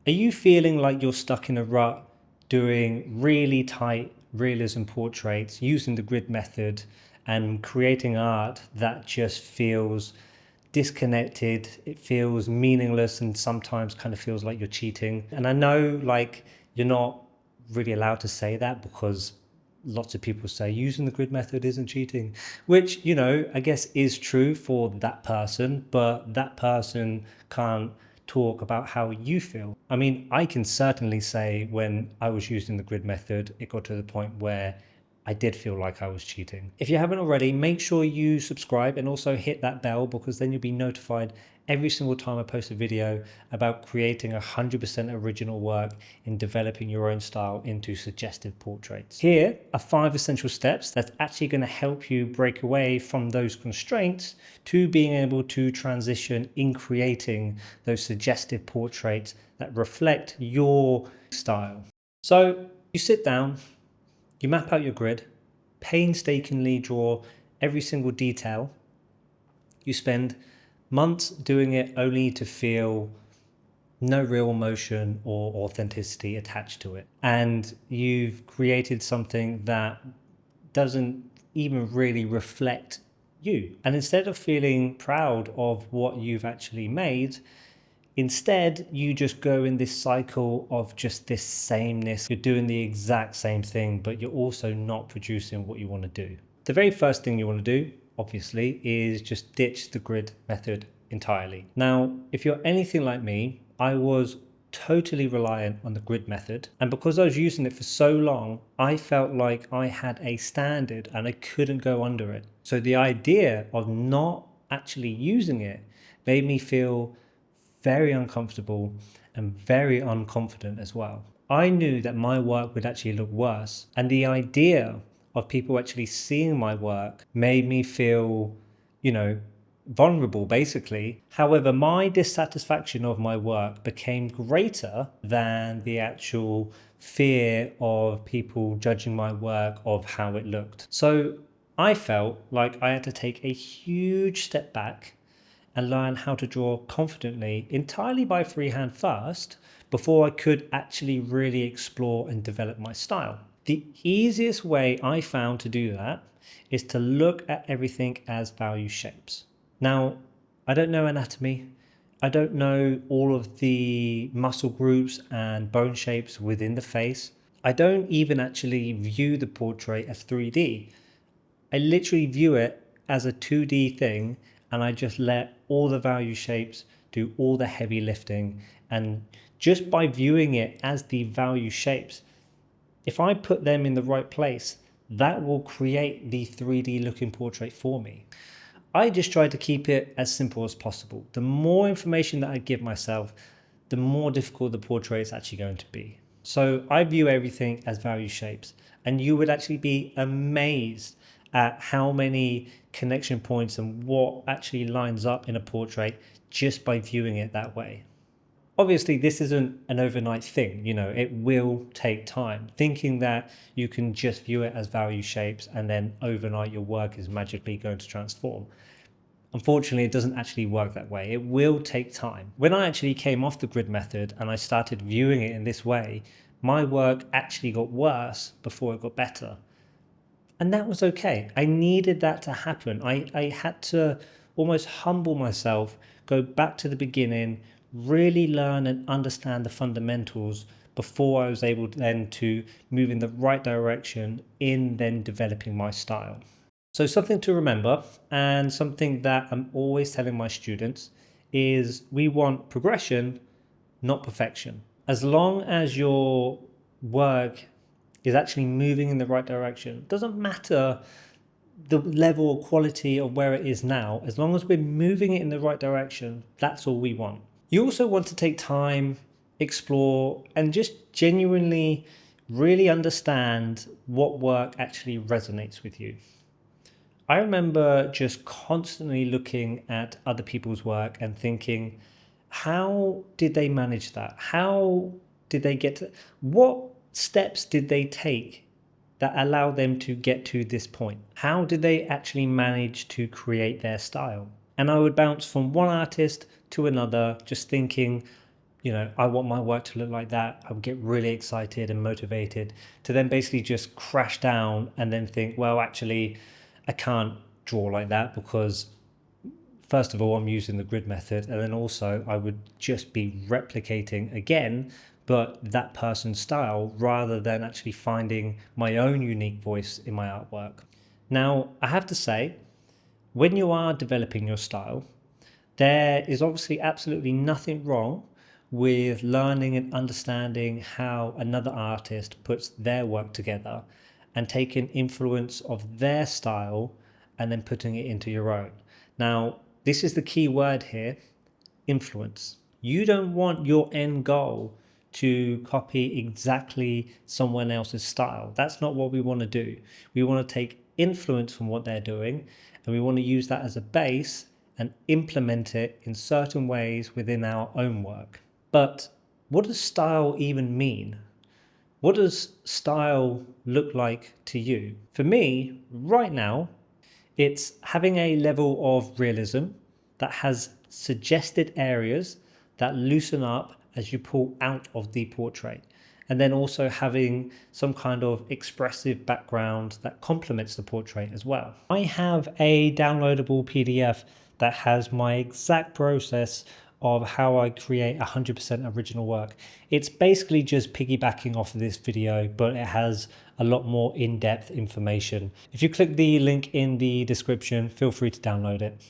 Are you feeling like you're stuck in a rut doing really tight realism portraits using the grid method and creating art that just feels disconnected, it feels meaningless, and sometimes kind of feels like you're cheating? And I know like you're not really allowed to say that because lots of people say using the grid method isn't cheating, which, you know, I guess is true for that person, but that person can't talk about how you feel. I mean, I can certainly say when I was using the grid method, it got to the point where I did feel like I was cheating. If you haven't already, make sure you subscribe and also hit that bell, because then you'll be notified every single time I post a video about creating 100% original work in developing your own style into suggestive portraits. Here are 5 essential steps that's actually going to help you break away from those constraints to being able to transition in creating those suggestive portraits that reflect your style. So you sit down, you map out your grid, painstakingly draw every single detail. You spend months doing it only to feel no real emotion or authenticity attached to it. And you've created something that doesn't even really reflect you. And instead of feeling proud of what you've actually made, instead, you just go in this cycle of just this sameness. You're doing the exact same thing, but you're also not producing what you want to do. The very first thing you want to do, obviously, is just ditch the grid method entirely. Now, if you're anything like me, I was totally reliant on the grid method. And because I was using it for so long, I felt like I had a standard and I couldn't go under it. So the idea of not actually using it made me feel very uncomfortable and very unconfident as well. I knew that my work would actually look worse, and the idea of people actually seeing my work made me feel, you know, vulnerable basically. However, my dissatisfaction of my work became greater than the actual fear of people judging my work of how it looked. So I felt like I had to take a huge step back and learn how to draw confidently entirely by freehand first before I could actually really explore and develop my style. The easiest way I found to do that is to look at everything as value shapes. Now, I don't know anatomy. I don't know all of the muscle groups and bone shapes within the face. I don't even actually view the portrait as 3D. I literally view it as a 2D thing, and I just let all the value shapes do all the heavy lifting. And just by viewing it as the value shapes, if I put them in the right place, that will create the 3D looking portrait for me. I just try to keep it as simple as possible. The more information that I give myself, the more difficult the portrait is actually going to be. So I view everything as value shapes, and you would actually be amazed at how many connection points and what actually lines up in a portrait just by viewing it that way. Obviously, this isn't an overnight thing, you know, it will take time. Thinking that you can just view it as value shapes and then overnight your work is magically going to transform. Unfortunately, it doesn't actually work that way. It will take time. When I actually came off the grid method and I started viewing it in this way, my work actually got worse before it got better. And that was okay. I needed that to happen. I had to almost humble myself, go back to the beginning, really learn and understand the fundamentals before I was able then to move in the right direction in then developing my style. So something to remember, and something that I'm always telling my students, is we want progression, not perfection. As long as your work is actually moving in the right direction, it doesn't matter the level or quality of where it is now. As long as we're moving it in the right direction, that's all we want. You also want to take time, explore, and just genuinely really understand what work actually resonates with you. I remember just constantly looking at other people's work and thinking, how did they manage that? How did they get to, what steps did they take that allowed them to get to this point? How did they actually manage to create their style? And I would bounce from one artist to another, just thinking, I want my work to look like that. I would get really excited and motivated to then basically just crash down and then think, well, actually, I can't draw like that because first of all, I'm using the grid method, and then also I would just be replicating again, but that person's style rather than actually finding my own unique voice in my artwork. Now, I have to say, when you are developing your style, there is obviously absolutely nothing wrong with learning and understanding how another artist puts their work together and taking influence of their style and then putting it into your own. Now, this is the key word here: influence. You don't want your end goal to copy exactly someone else's style. That's not what we want to do. We want to take influence from what they're doing and we want to use that as a base and implement it in certain ways within our own work. But what does style even mean? What does style look like to you? For me, right now, it's having a level of realism that has suggested areas that loosen up as you pull out of the portrait. And then also having some kind of expressive background that complements the portrait as well. I have a downloadable PDF that has my exact process of how I create 100% original work. It's basically just piggybacking off of this video, but it has a lot more in-depth information. If you click the link in the description, feel free to download it.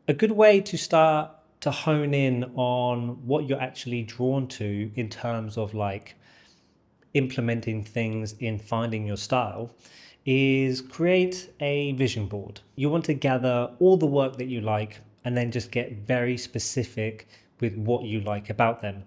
A good way to start to hone in on what you're actually drawn to in terms of like implementing things in finding your style is create a vision board. You want to gather all the work that you like and then just get very specific with what you like about them.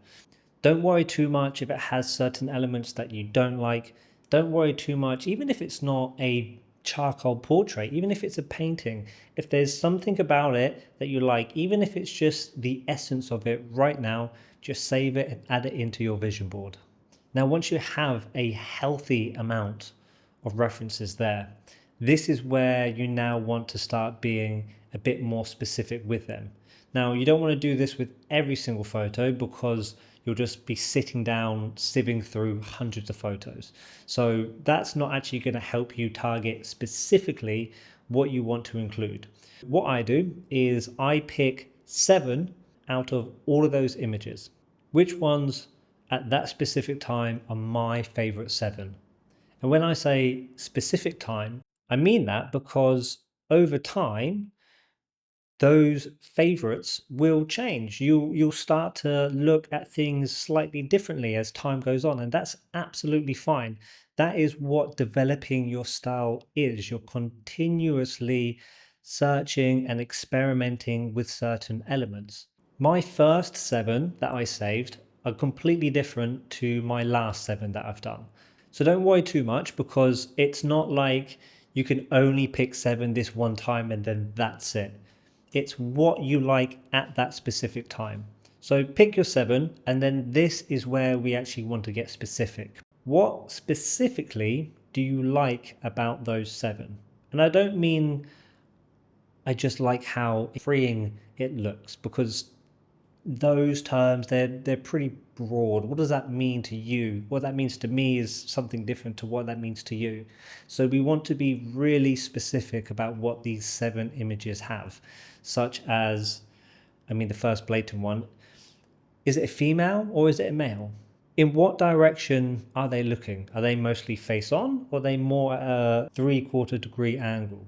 Don't worry too much if it has certain elements that you don't like. Don't worry too much, even if it's not a charcoal portrait, even if it's a painting. If there's something about it that you like, even if it's just the essence of it right now, just save it and add it into your vision board. Now, once you have a healthy amount of references there, this is where you now want to start being a bit more specific with them. Now, you don't want to do this with every single photo because you'll just be sitting down, sieving through hundreds of photos. So that's not actually going to help you target specifically what you want to include. What I do is I pick 7 out of all of those images. Which ones at that specific time are my favorite 7? And when I say specific time, I mean that because over time, those favorites will change. You'll start to look at things slightly differently as time goes on, and that's absolutely fine. That is what developing your style is. You're continuously searching and experimenting with certain elements. My first 7 that I saved are completely different to my last 7 that I've done. So don't worry too much because it's not like you can only pick 7 this one time and then that's it. It's what you like at that specific time. So pick your 7, and then this is where we actually want to get specific. What specifically do you like about those 7? And I don't mean I just like how freeing it looks, because those terms, they're pretty broad. What does that mean to you? What that means to me is something different to what that means to you. So we want to be really specific about what these 7 images have, such as, the first blatant one, is it a female or is it a male? In what direction are they looking? Are they mostly face on, or are they more at a 3/4 degree angle?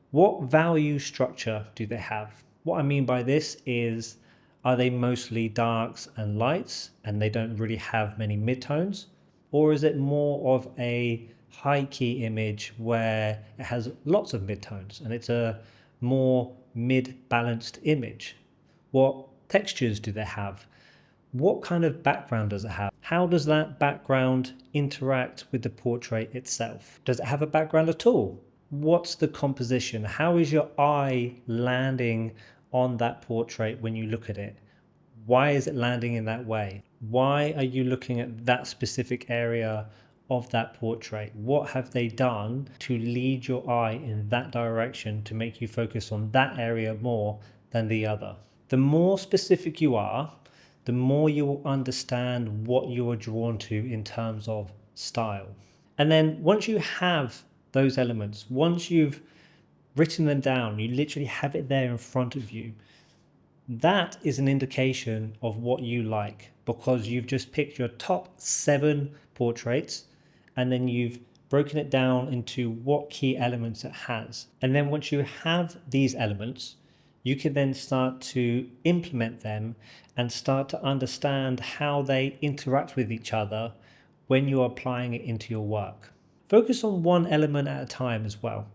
What value structure do they have? What I mean by this is, are they mostly darks and lights and they don't really have many midtones? Or is it more of a high key image where it has lots of midtones and it's a more mid-balanced image? What textures do they have? What kind of background does it have? How does that background interact with the portrait itself? Does it have a background at all? What's the composition? How is your eye landing on that portrait when you look at it? Why is it landing in that way? Why are you looking at that specific area of that portrait? What have they done to lead your eye in that direction to make you focus on that area more than the other? The more specific you are, the more you will understand what you are drawn to in terms of style. And then once you have those elements, once you've written them down, you literally have it there in front of you, that is an indication of what you like, because you've just picked your top 7 portraits and then you've broken it down into what key elements it has. And then once you have these elements, you can then start to implement them and start to understand how they interact with each other when you're applying it into your work. Focus on one element at a time as well.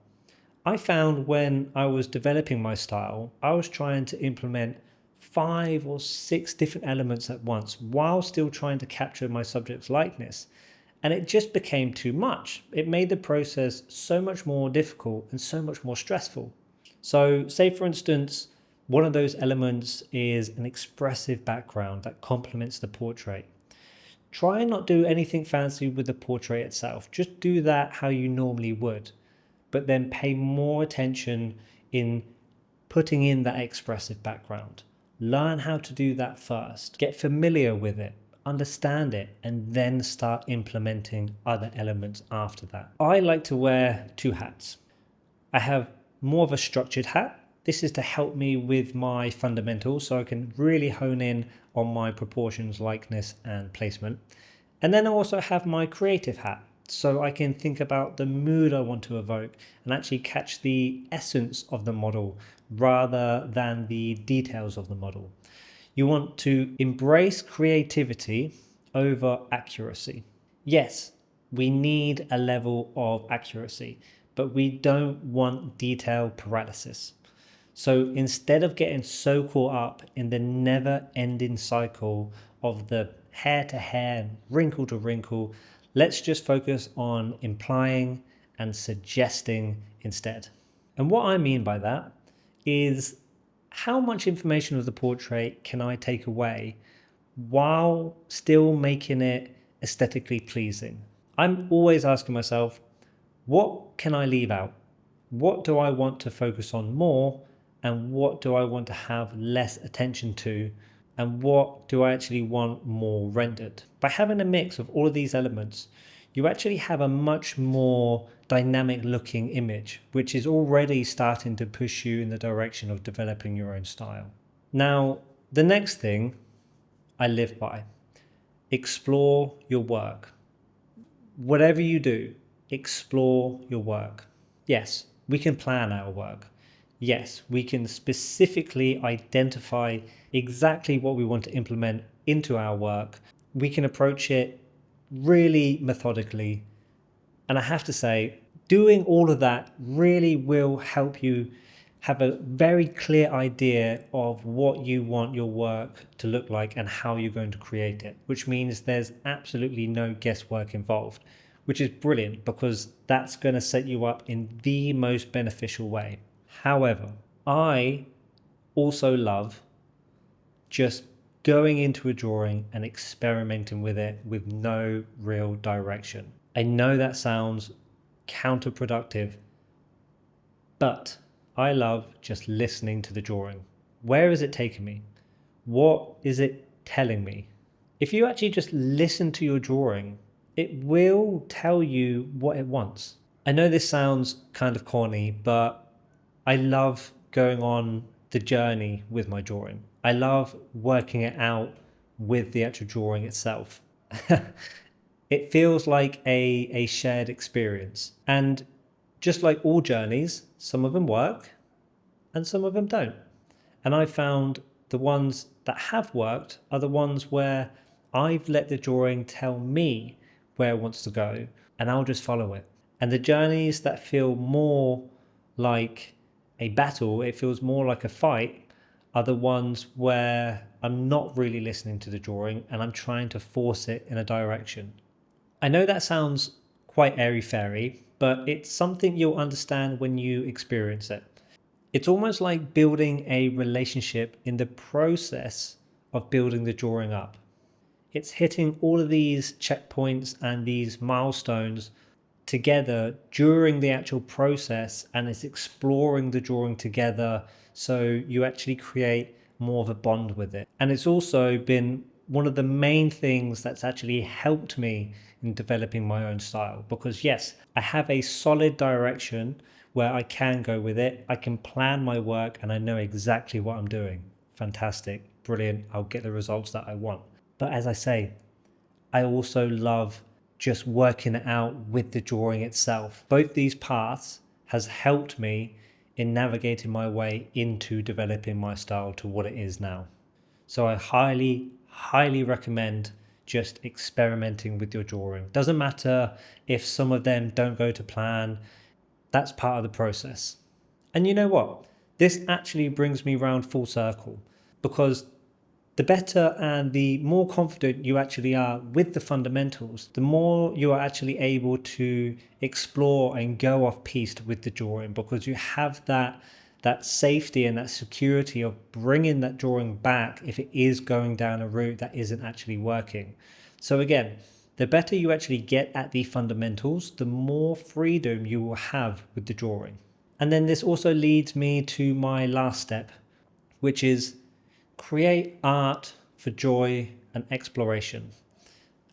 I found when I was developing my style, I was trying to implement 5 or 6 different elements at once while still trying to capture my subject's likeness. And it just became too much. It made the process so much more difficult and so much more stressful. So say for instance, one of those elements is an expressive background that complements the portrait. Try and not do anything fancy with the portrait itself. Just do that how you normally would, but then pay more attention in putting in that expressive background. Learn how to do that first. Get familiar with it, understand it, and then start implementing other elements after that. I like to wear 2 hats. I have more of a structured hat. This is to help me with my fundamentals so I can really hone in on my proportions, likeness, and placement. And then I also have my creative hat, so I can think about the mood I want to evoke and actually catch the essence of the model rather than the details of the model. You want to embrace creativity over accuracy. Yes, we need a level of accuracy, but we don't want detail paralysis. So instead of getting so caught up in the never-ending cycle of the hair to hair, wrinkle to wrinkle, let's just focus on implying and suggesting instead. And what I mean by that is, how much information of the portrait can I take away while still making it aesthetically pleasing? I'm always asking myself, what can I leave out? What do I want to focus on more? And what do I want to have less attention to? And what do I actually want more rendered? By having a mix of all of these elements, you actually have a much more dynamic looking image, which is already starting to push you in the direction of developing your own style. Now, the next thing I live by: explore your work. Whatever you do, explore your work. Yes, we can plan our work. Yes, we can specifically identify exactly what we want to implement into our work. We can approach it really methodically. And I have to say, doing all of that really will help you have a very clear idea of what you want your work to look like and how you're going to create it, which means there's absolutely no guesswork involved, which is brilliant because that's going to set you up in the most beneficial way. However, I also love just going into a drawing and experimenting with it with no real direction. I know that sounds counterproductive, but I love just listening to the drawing. Where is it taking me? What is it telling me? If you actually just listen to your drawing, it will tell you what it wants. I know this sounds kind of corny, but I love going on the journey with my drawing. I love working it out with the actual drawing itself. It feels like a shared experience. And just like all journeys, some of them work and some of them don't. And I found the ones that have worked are the ones where I've let the drawing tell me where it wants to go and I'll just follow it. And the journeys that feel more like a battle, it feels more like a fight, are the ones where I'm not really listening to the drawing and I'm trying to force it in a direction. I know that sounds quite airy-fairy, but it's something you'll understand when you experience it. It's almost like building a relationship in the process of building the drawing up. It's hitting all of these checkpoints and these milestones together during the actual process, and it's exploring the drawing together so you actually create more of a bond with it. And it's also been one of the main things that's actually helped me in developing my own style, because yes, I have a solid direction where I can go with it. I can plan my work and I know exactly what I'm doing. Fantastic, brilliant. I'll get the results that I want. But as I say, I also love just working it out with the drawing itself. Both these paths has helped me in navigating my way into developing my style to what it is now. So I highly recommend just experimenting with your drawing. Doesn't matter if some of them don't go to plan, that's part of the process. And you know what? This actually brings me round full circle, because the better and the more confident you actually are with the fundamentals, the more you are actually able to explore and go off piste with the drawing, because you have that safety and that security of bringing that drawing back if it is going down a route that isn't actually working. So again, the better you actually get at the fundamentals, the more freedom you will have with the drawing. And then this also leads me to my last step, which is create art for joy and exploration.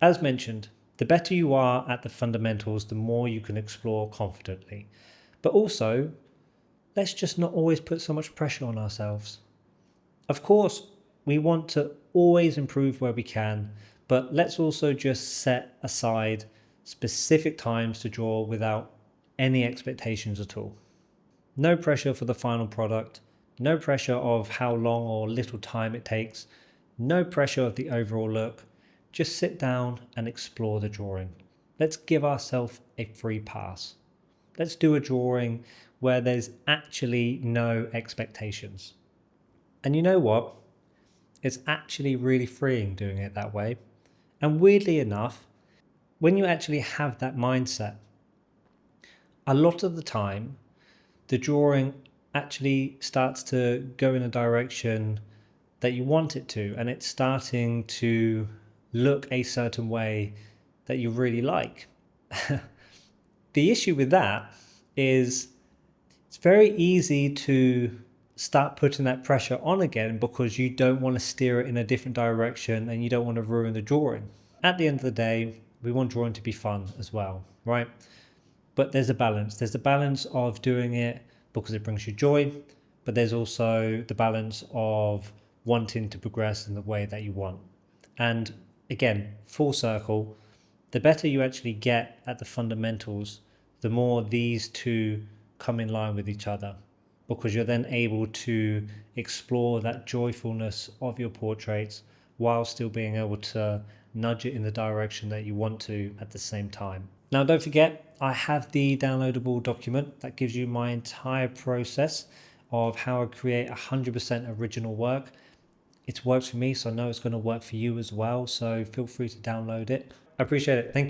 As mentioned, the better you are at the fundamentals, the more you can explore confidently. But also, let's just not always put so much pressure on ourselves. Of course, we want to always improve where we can, but let's also just set aside specific times to draw without any expectations at all. No pressure for the final product, no pressure of how long or little time it takes, no pressure of the overall look. Just sit down and explore the drawing. Let's give ourselves a free pass. Let's do a drawing where there's actually no expectations. And you know what? It's actually really freeing doing it that way. And weirdly enough, when you actually have that mindset, a lot of the time, the drawing actually starts to go in a direction that you want it to, and it's starting to look a certain way that you really like. The issue with that is it's very easy to start putting that pressure on again because you don't want to steer it in a different direction and you don't want to ruin the drawing. At the end of the day, we want drawing to be fun as well, right? But there's a balance. There's the balance of doing it because it brings you joy, but there's also the balance of wanting to progress in the way that you want. And again, full circle, the better you actually get at the fundamentals, the more these two come in line with each other, because you're then able to explore that joyfulness of your portraits while still being able to nudge it in the direction that you want to at the same time. Now, don't forget, I have the downloadable document that gives you my entire process of how I create 100% original work. It's worked for me, so I know it's going to work for you as well. So feel free to download it. I appreciate it. Thank you.